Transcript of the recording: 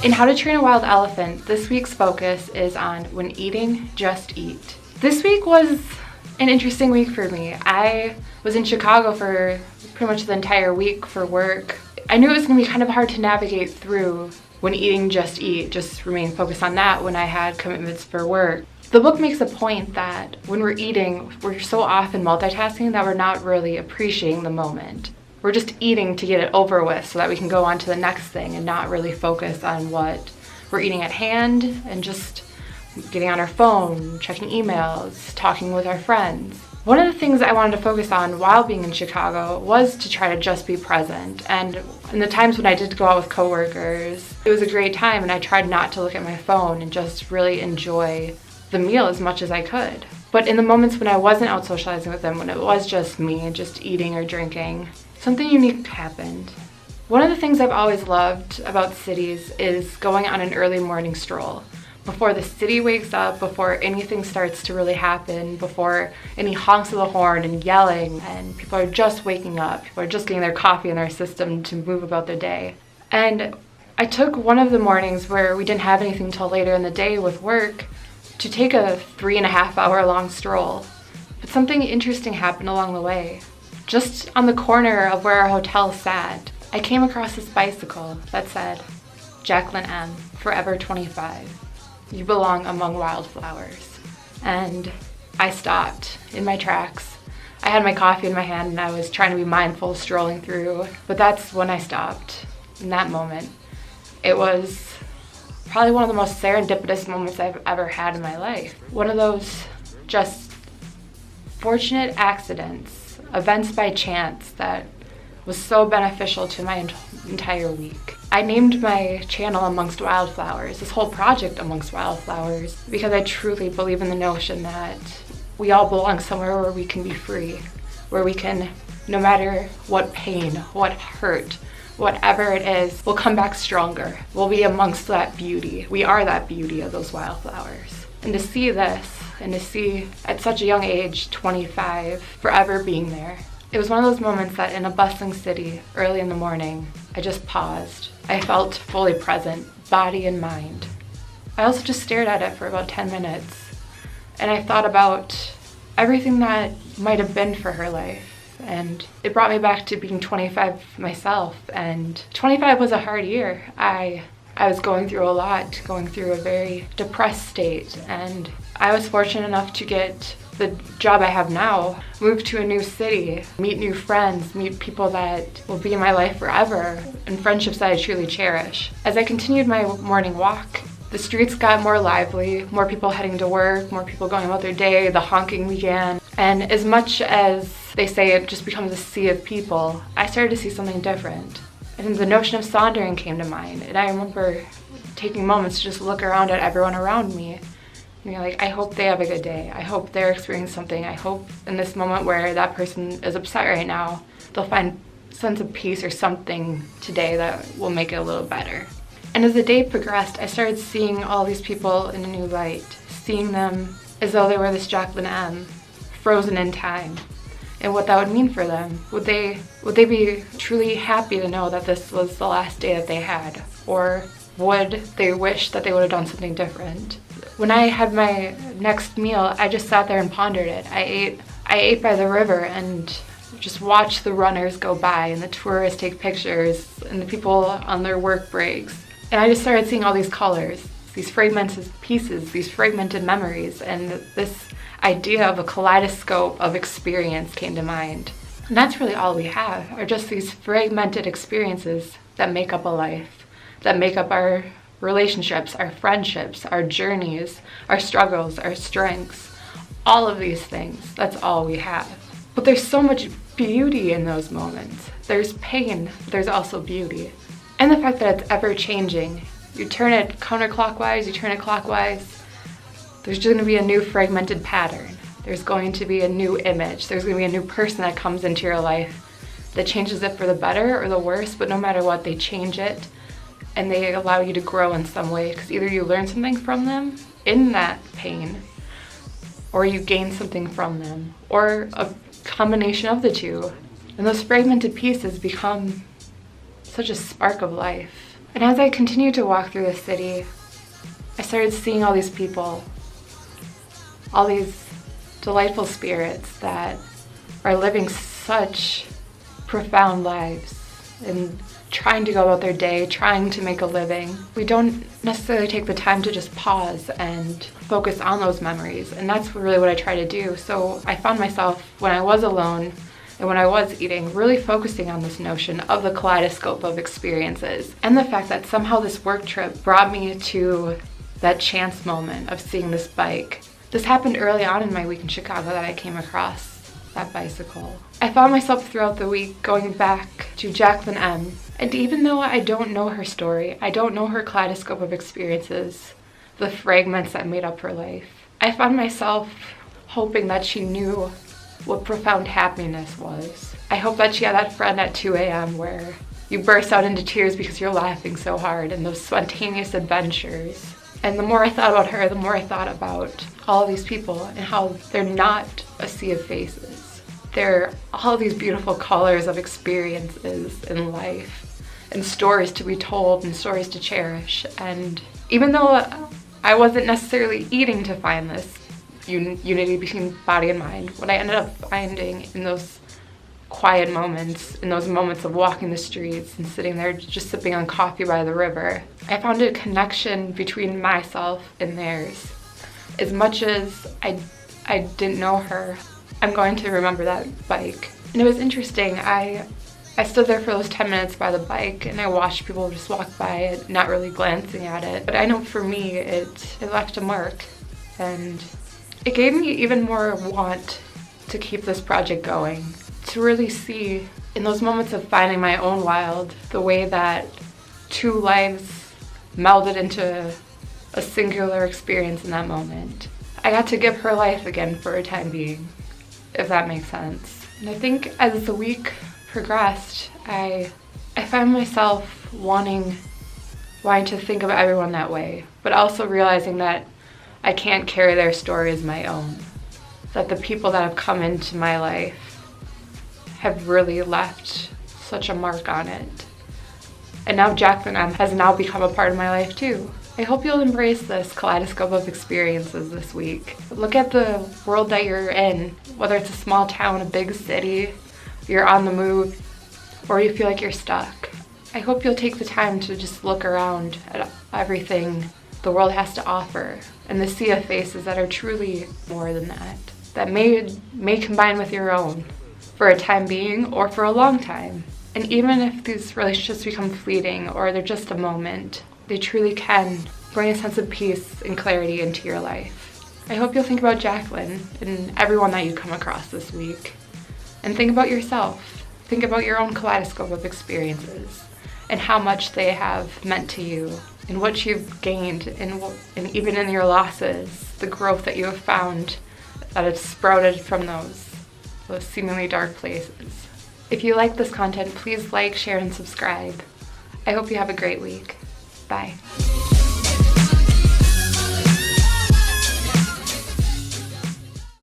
In How to Train a Wild Elephant, this week's focus is on when eating, just eat. This week was an interesting week for me. I was in Chicago for pretty much the entire week for work. I knew it was going to be kind of hard to navigate through when eating, just eat, just remain focused on that when I had commitments for work. The book makes a point that when we're eating, we're so often multitasking that we're not really appreciating the moment. We're just eating to get it over with so that we can go on to the next thing and not really focus on what we're eating at hand and just getting on our phone, checking emails, talking with our friends. One of the things I wanted to focus on while being in Chicago was to try to just be present. And in the times when I did go out with coworkers, it was a great time and I tried not to look at my phone and just really enjoy the meal as much as I could. But in the moments when I wasn't out socializing with them, when it was just me, just eating or drinking, something unique happened. One of the things I've always loved about cities is going on an early morning stroll. Before the city wakes up, before anything starts to really happen, before any honks of the horn and yelling, and people are just waking up, people are just getting their coffee in their system to move about their day. And I took one of the mornings where we didn't have anything till later in the day with work to take a 3.5 hour long stroll. But something interesting happened along the way. Just on the corner of where our hotel sat, I came across this bicycle that said, "Jacqueline M., forever 25. You belong among wildflowers." And I stopped in my tracks. I had my coffee in my hand and I was trying to be mindful strolling through, but that's when I stopped in that moment. It was probably one of the most serendipitous moments I've ever had in my life. One of those just fortunate accidents, events by chance that was so beneficial to my entire week. I named my channel Amongst Wildflowers, this whole project Amongst Wildflowers, because I truly believe in the notion that we all belong somewhere where we can be free, where we can, no matter what pain, what hurt, whatever it is, we'll come back stronger. We'll be amongst that beauty. We are that beauty of those wildflowers. And to see this, and to see at such a young age, 25, forever being there, it was one of those moments that in a bustling city, early in the morning, I just paused. I felt fully present, body and mind. I also just stared at it for about 10 minutes, and I thought about everything that might have been for her life. And it brought me back to being 25 myself, and 25 was a hard year. I was going through a lot, going through a very depressed state, and I was fortunate enough to get the job I have now, move to a new city, meet new friends, meet people that will be in my life forever, and friendships that I truly cherish. As I continued my morning walk, the streets got more lively, more people heading to work, more people going about their day, the honking began. And as much as they say it just becomes a sea of people, I started to see something different. And the notion of sauntering came to mind. And I remember taking moments to just look around at everyone around me. You know, like, I hope they have a good day. I hope they're experiencing something. I hope in this moment where that person is upset right now, they'll find a sense of peace or something today that will make it a little better. And as the day progressed, I started seeing all these people in a new light, seeing them as though they were this Jacqueline M., frozen in time, and what that would mean for them. Would they be truly happy to know that this was the last day that they had? Or would they wish that they would have done something different? When I had my next meal, I just sat there and pondered it. I ate by the river and just watched the runners go by and the tourists take pictures and the people on their work breaks. And I just started seeing all these colors, these fragmented pieces, these fragmented memories, and this idea of a kaleidoscope of experience came to mind. And that's really all we have, are just these fragmented experiences that make up a life, that make up our relationships, our friendships, our journeys, our struggles, our strengths, all of these things. That's all we have. But there's so much beauty in those moments. There's pain, but there's also beauty. And the fact that it's ever changing. You turn it counterclockwise, you turn it clockwise, there's just going to be a new fragmented pattern. There's going to be a new image. There's going to be a new person that comes into your life that changes it for the better or the worse, but no matter what, they change it and they allow you to grow in some way, because either you learn something from them in that pain, or you gain something from them, or a combination of the two. And those fragmented pieces become such a spark of life. And as I continued to walk through the city, I started seeing all these people, all these delightful spirits that are living such profound lives and trying to go about their day, trying to make a living. We don't necessarily take the time to just pause and focus on those memories, and that's really what I try to do. So I found myself, when I was alone and when I was eating, really focusing on this notion of the kaleidoscope of experiences, and the fact that somehow this work trip brought me to that chance moment of seeing this bike. This happened early on in my week in Chicago that I came across that bicycle. I found myself throughout the week going back to Jacqueline M. And even though I don't know her story, I don't know her kaleidoscope of experiences, the fragments that made up her life, I found myself hoping that she knew what profound happiness was. I hope that she had that friend at 2 a.m. where you burst out into tears because you're laughing so hard, and those spontaneous adventures. And the more I thought about her, the more I thought about all these people and how they're not a sea of faces. They're all these beautiful colors of experiences in life and stories to be told and stories to cherish. And even though I wasn't necessarily eating to find this unity between body and mind, what I ended up finding in those quiet moments, in those moments of walking the streets and sitting there just sipping on coffee by the river, I found a connection between myself and theirs. As much as I didn't know her, I'm going to remember that bike. And it was interesting. I stood there for those 10 minutes by the bike and I watched people just walk by it, not really glancing at it. But I know for me, it left a mark, and it gave me even more want to keep this project going. To really see, in those moments of finding my own wild, the way that two lives melded into a singular experience in that moment. I got to give her life again for a time being, if that makes sense. And I think as the week progressed, I found myself wanting to think of everyone that way, but also realizing that I can't carry their story as my own. That the people that have come into my life have really left such a mark on it. And now Jacqueline M has now become a part of my life too. I hope you'll embrace this kaleidoscope of experiences this week. Look at the world that you're in, whether it's a small town, a big city, you're on the move, or you feel like you're stuck. I hope you'll take the time to just look around at everything the world has to offer, and the sea of faces that are truly more than that may combine with your own for a time being or for a long time. And even if these relationships become fleeting or they're just a moment, they truly can bring a sense of peace and clarity into your life. I hope you'll think about Jacqueline and everyone that you come across this week. And think about yourself. Think about your own kaleidoscope of experiences and how much they have meant to you and what you've gained, and even in your losses, the growth that you have found that has sprouted from those seemingly dark places. If you like this content, please like, share, and subscribe. I hope you have a great week. Bye.